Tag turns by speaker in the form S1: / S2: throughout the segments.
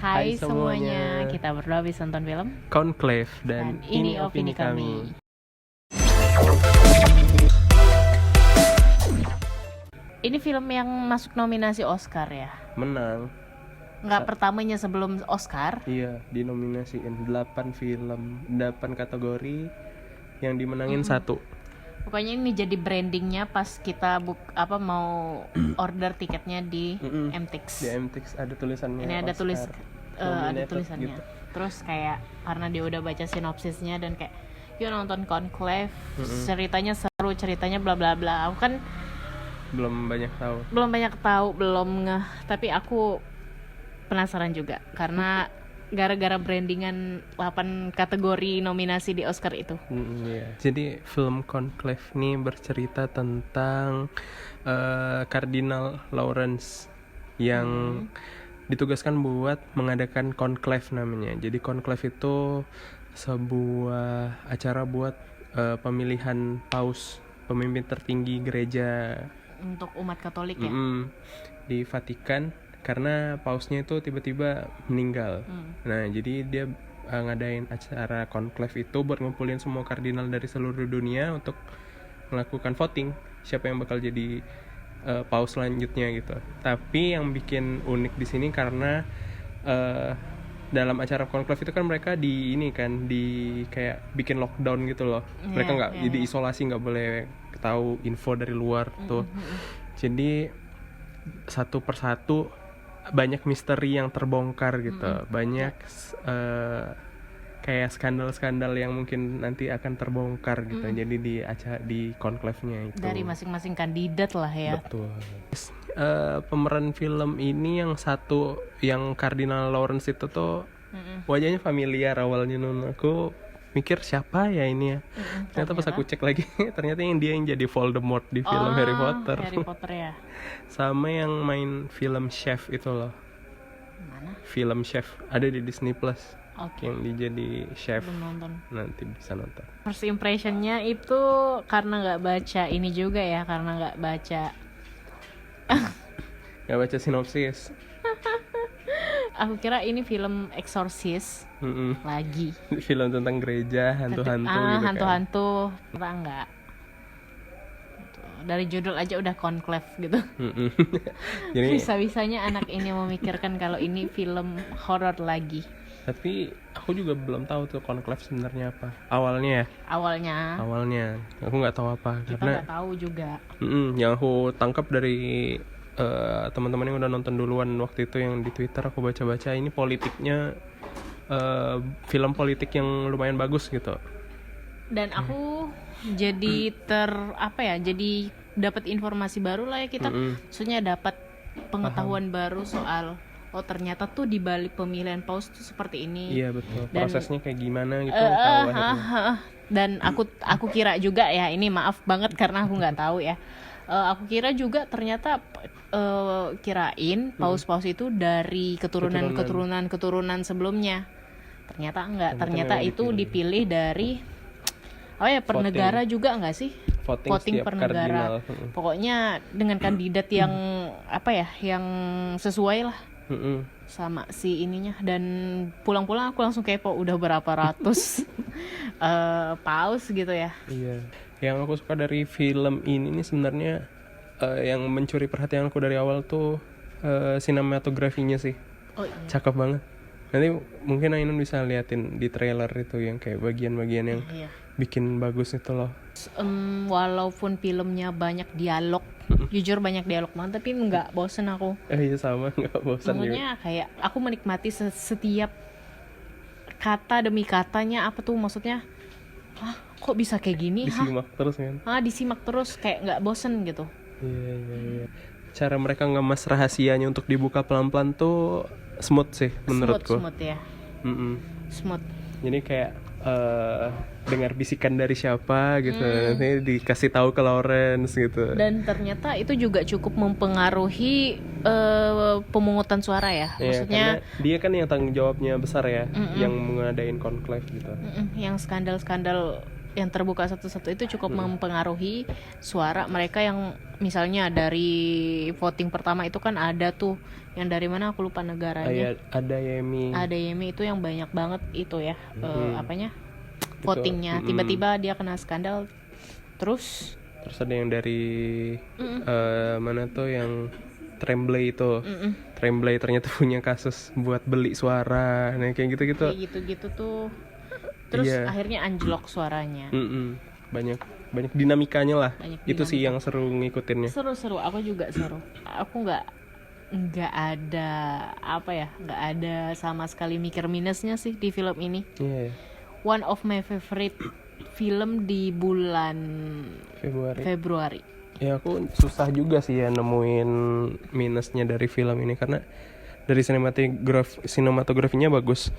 S1: Hai semuanya, kita berdua habis nonton film
S2: Conclave dan
S1: ini opini kami. Ini film yang masuk nominasi Oscar ya?
S2: Menang.
S1: Nggak pertamanya sebelum Oscar?
S2: Iya, dinominasiin 8 film, 8 kategori yang dimenangin satu.
S1: Pokoknya ini jadi brandingnya pas kita mau order tiketnya di MTX.
S2: Di MTX ada tulisannya.
S1: Ini ada
S2: Oscar
S1: ada tulisannya.
S2: gitu.
S1: Terus kayak karena dia udah baca sinopsisnya dan kayak yuk nonton Conclave, ceritanya seru, ceritanya bla bla bla. Aku kan
S2: belum banyak tahu,
S1: belum ngeh, tapi aku penasaran juga karena gara-gara brandingan 8 kategori nominasi di Oscar itu.
S2: Iya. Jadi film Conclave ini bercerita tentang Kardinal Lawrence yang ditugaskan buat mengadakan conclave namanya. Jadi conclave itu sebuah acara buat pemilihan paus, pemimpin tertinggi gereja
S1: Untuk umat Katolik ya.
S2: Di Vatikan, karena pausnya itu tiba-tiba meninggal. Nah, jadi dia ngadain acara conclave itu buat ngumpulin semua kardinal dari seluruh dunia untuk melakukan voting siapa yang bakal jadi paus selanjutnya gitu. Tapi yang bikin unik di sini karena dalam acara conclave itu kan mereka di kayak bikin lockdown gitu loh. Mereka nggak jadi isolasi, nggak boleh tahu info dari luar tuh. Jadi satu persatu banyak misteri yang terbongkar gitu. Banyak kayak skandal-skandal yang mungkin nanti akan terbongkar gitu. Jadi di conclave-nya itu.
S1: Dari masing-masing kandidat lah ya.
S2: Betul. Pemeran film ini yang satu, yang Kardinal Lawrence itu tuh wajahnya familiar awalnya, aku mikir siapa ya ini ya. Ternyata pas aku cek lagi ternyata dia yang jadi Voldemort di film Harry Potter.
S1: Harry Potter ya.
S2: Sama yang main film Chef itu loh.
S1: Mana?
S2: Film Chef ada di Disney Plus.
S1: Oke.
S2: Yang dia jadi chef.
S1: Belum nonton.
S2: Nanti bisa nonton.
S1: First impressionnya itu karena nggak baca ini juga ya, karena nggak baca
S2: Gak baca sinopsis.
S1: aku kira ini film eksorsis lagi.
S2: Film tentang gereja, hantu-hantu gitu
S1: hantu-hantu. Ternyata enggak. Dari judul aja udah conclave gitu.
S2: Jadi
S1: Bisa-bisanya anak ini memikirkan kalau ini film horor lagi.
S2: tapi aku juga belum tahu tuh conclave sebenarnya apa. Awalnya aku nggak tahu apa
S1: kita
S2: karena
S1: nggak tahu juga.
S2: Yang aku tangkap dari teman-teman yang udah nonton duluan waktu itu yang di Twitter, aku baca-baca ini politiknya film politik yang lumayan bagus gitu.
S1: Dan aku jadi jadi dapat informasi baru lah ya kita. Maksudnya dapat pengetahuan baru soal ternyata tuh di balik pemilihan paus tuh seperti ini.
S2: Iya betul.
S1: Dan
S2: prosesnya kayak gimana gitu tahu akhirnya.
S1: Dan aku kira juga ya, ini maaf banget karena aku nggak tahu ya. Aku kira juga ternyata kirain paus-paus itu dari keturunan sebelumnya. Ternyata enggak. Ternyata itu dipilih dari per negara juga enggak sih? Voting per negara. Pokoknya dengan kandidat yang yang sesuai lah. Sama si ininya. Dan pulang-pulang aku langsung kepo udah berapa ratus paus gitu ya.
S2: Iya. Yang aku suka dari film ini nih sebenarnya yang mencuri perhatian aku dari awal tuh sinematografinya sih. Cakep banget. Nanti mungkin Ainun bisa liatin di trailer itu yang kayak bagian-bagian yang bikin bagus itu loh.
S1: Walaupun filmnya banyak dialog, jujur banyak dialog banget, tapi nggak bosen aku.
S2: Iya sama, nggak bosen.
S1: Maksudnya kayak aku menikmati setiap kata demi katanya. Apa tuh maksudnya? Kok bisa kayak gini?
S2: Disimak terus kan?
S1: Disimak terus kayak nggak bosen gitu.
S2: Iya. Cara mereka ngemas rahasianya untuk dibuka pelan-pelan tuh smooth sih menurutku.
S1: Smooth ya. Smooth.
S2: Jadi kayak dengar bisikan dari siapa gitu, nanti dikasih tahu ke Lawrence gitu.
S1: Dan ternyata itu juga cukup mempengaruhi pemungutan suara ya. Maksudnya
S2: dia kan yang tanggung jawabnya besar ya, yang mengadain conclave gitu.
S1: Yang skandal-skandal yang terbuka satu-satu itu cukup mempengaruhi suara mereka yang misalnya dari voting pertama itu kan ada tuh yang dari mana aku lupa negaranya.
S2: Ada Yemi.
S1: Ada Yemi itu yang banyak banget itu ya apanya votingnya. Tiba-tiba dia kena skandal. Terus
S2: ada yang dari mana tuh yang Tremblay itu. Tremblay ternyata punya kasus buat beli suara. Nah kayak gitu-gitu.
S1: Kayak gitu-gitu tuh. Terus akhirnya anjlok suaranya.
S2: Banyak dinamikanya lah. Itu sih yang seru ngikutinnya.
S1: Seru. Aku juga seru. Aku nggak ada nggak ada sama sekali mikir minusnya sih di film ini. One of my favorite film di bulan Februari.
S2: Ya aku susah juga sih ya nemuin minusnya dari film ini karena dari sinematografinya bagus.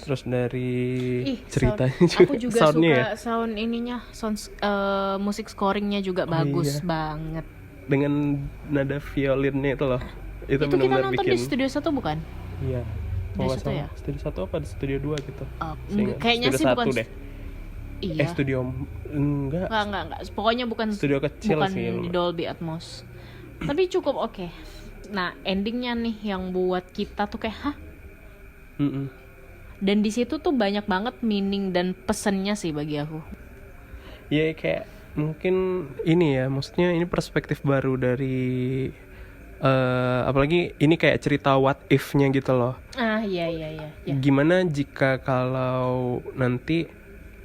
S2: Terus dari ceritanya juga.
S1: Aku juga
S2: soundnya
S1: suka sound ininya, musik scoringnya juga bagus banget.
S2: Dengan nada violinnya itu loh. Itu
S1: kita nonton di Studio 1 bukan?
S2: Iya. Studio 1 apa di Studio 2 gitu?
S1: Kayaknya sih bukan
S2: deh.
S1: Iya.
S2: Studio enggak.
S1: Pokoknya bukan
S2: studio kecil
S1: bukan
S2: sih.
S1: Di Dolby Atmos. Tapi cukup oke. Nah, endingnya nih yang buat kita tuh kayak Dan di situ tuh banyak banget meaning dan pesennya sih bagi aku.
S2: Ya kayak mungkin ini ya, maksudnya ini perspektif baru dari apalagi ini kayak cerita what if-nya gitu loh.
S1: Iya.
S2: Gimana jika kalau nanti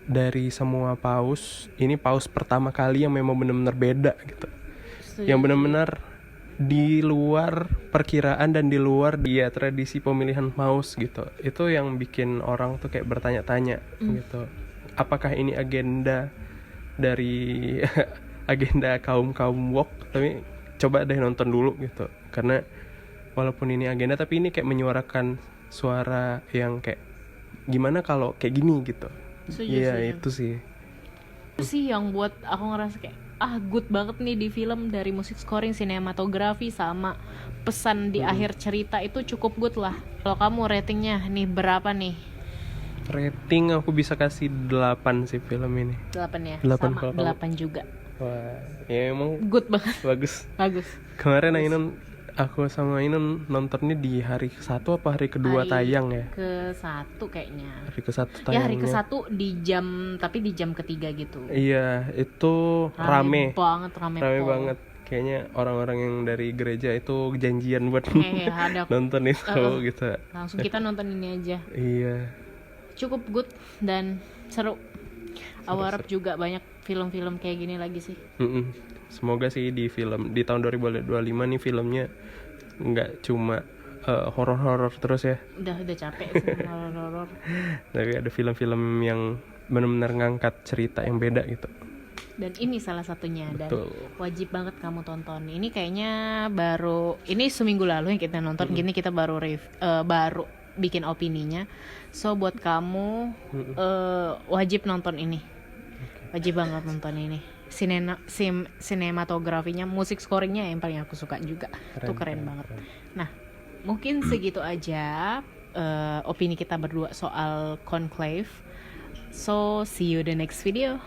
S2: dari semua paus, ini paus pertama kali yang memang benar-benar beda gitu. Yang benar-benar di luar perkiraan dan di luar tradisi pemilihan paus gitu. Itu yang bikin orang tuh kayak bertanya-tanya gitu. Apakah ini agenda dari agenda kaum woke? Tapi coba deh nonton dulu gitu. Karena walaupun ini agenda tapi ini kayak menyuarakan suara yang kayak gimana kalau kayak gini gitu. Iya itu sih.
S1: Itu sih yang buat aku ngerasa kayak good banget nih di film, dari musik scoring, sinematografi sama pesan di akhir cerita itu cukup good lah. Kalau kamu ratingnya nih berapa nih?
S2: Rating aku bisa kasih 8 sih film ini.
S1: 8 ya?
S2: 8
S1: sama 8 juga.
S2: Wah, ya emang
S1: good banget.
S2: Bagus. Kemarin aku sama Ainun nontonnya di hari ke-1 apa hari kedua tayang ya?
S1: Ke-1 kayaknya.
S2: Hari ke-1 tayangnya.
S1: Ya hari ke-1 di jam ketiga gitu.
S2: Iya, itu rame
S1: banget.
S2: Kayaknya orang-orang yang dari gereja itu janjian buat nonton itu gitu.
S1: Langsung kita nonton ini aja.
S2: Iya.
S1: Cukup good dan seru. Aku harap juga banyak film-film kayak gini lagi sih.
S2: Semoga sih di tahun 2025 nih filmnya nggak cuma horor-horor terus ya.
S1: Udah capek sih horor-horor.
S2: Tapi ada film-film yang benar-benar ngangkat cerita yang beda gitu.
S1: Dan ini salah satunya.
S2: Betul.
S1: Dan wajib banget kamu tonton. Ini kayaknya ini seminggu lalu yang kita nonton. Gini kita baru bikin opininya. So buat kamu wajib nonton ini. Wajib banget nonton ini. Sinematografinya, musik scoringnya yang paling aku suka juga. Itu keren banget. Nah, mungkin segitu aja opini kita berdua soal Conclave. So see you the next video.